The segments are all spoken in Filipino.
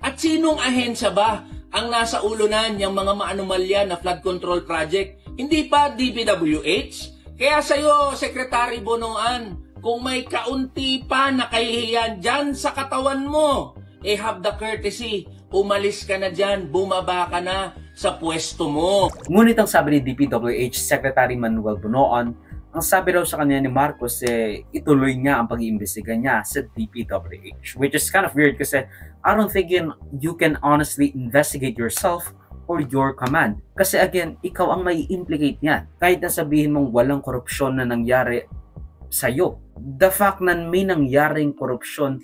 At sinong ahensya ba ang nasa ulunan ng mga maanomalya na flood control project? Hindi pa DPWH? Kaya sa'yo, Secretary Bonoan, kung may kaunti pa na kahihiyan dyan sa katawan mo, have the courtesy, umalis ka na dyan, bumaba ka na sa pwesto mo. Ngunit ang sabi ni DPWH Secretary Manuel Bonoan, ang sabi raw sa kanya ni Marcos ituloy niya ang pag-iimbestiga niya sa DPWH. Which is kind of weird kasi I don't think you can honestly investigate yourself or your command. Kasi again, ikaw ang may implicate niyan. Kahit na sabihin mong walang korupsyon na nangyari sa'yo. The fact na may nangyaring korupsyon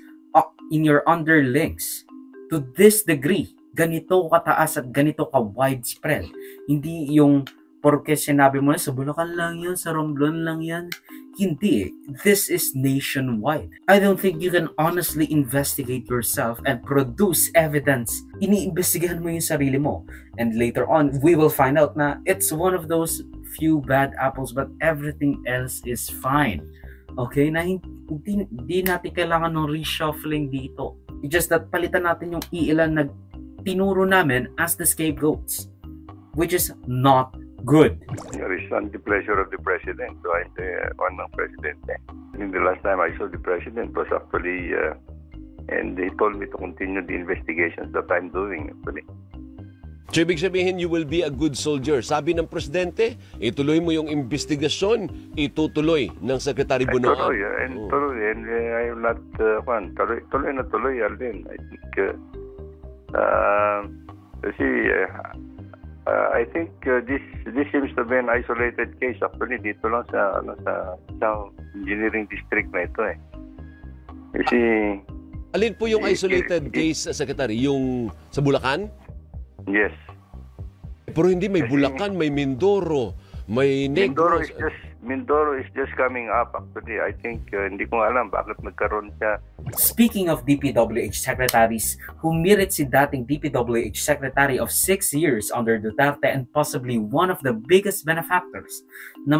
in your underlings to this degree, ganito kataas at ganito ka widespread. Hindi yung porque sinabi mo na sa Bulacan lang yan, sa Romblon lang yan. Hindi. This is nationwide. I don't think you can honestly investigate yourself and produce evidence. Iniimbestigahan mo yung sarili mo. And later on, we will find out na it's one of those few bad apples but everything else is fine. Okay? Na hindi natin kailangan ng reshuffling dito. It's just that palitan natin yung iilan na tinuro namin as the scapegoats. Which is not good. It's on the pleasure of the president. So I'm the one ng president. In the last time I saw the president was actually, and he told me to continue the investigations that I'm doing actually. So, ibig sabihin, you will be a good soldier. Sabi ng presidente, ituloy mo yung investigasyon, itutuloy ng Secretary Bonoan. Tuloy, and I will not, tuloy na tuloy, Alvin. I think, I think this seems to be an isolated case actually dito lang sa engineering district na ito eh. Kasi alin po yung isolated case, Secretary? Yung sa Bulacan? Yes. Pero hindi, may Bulacan, may Mindoro, may Negros. Mindoro is just coming up actually. I think hindi ko alam bakit nagkaroon siya. Speaking of DPWH secretaries, humirit si dating DPWH secretary of 6 years under Duterte and possibly one of the biggest benefactors na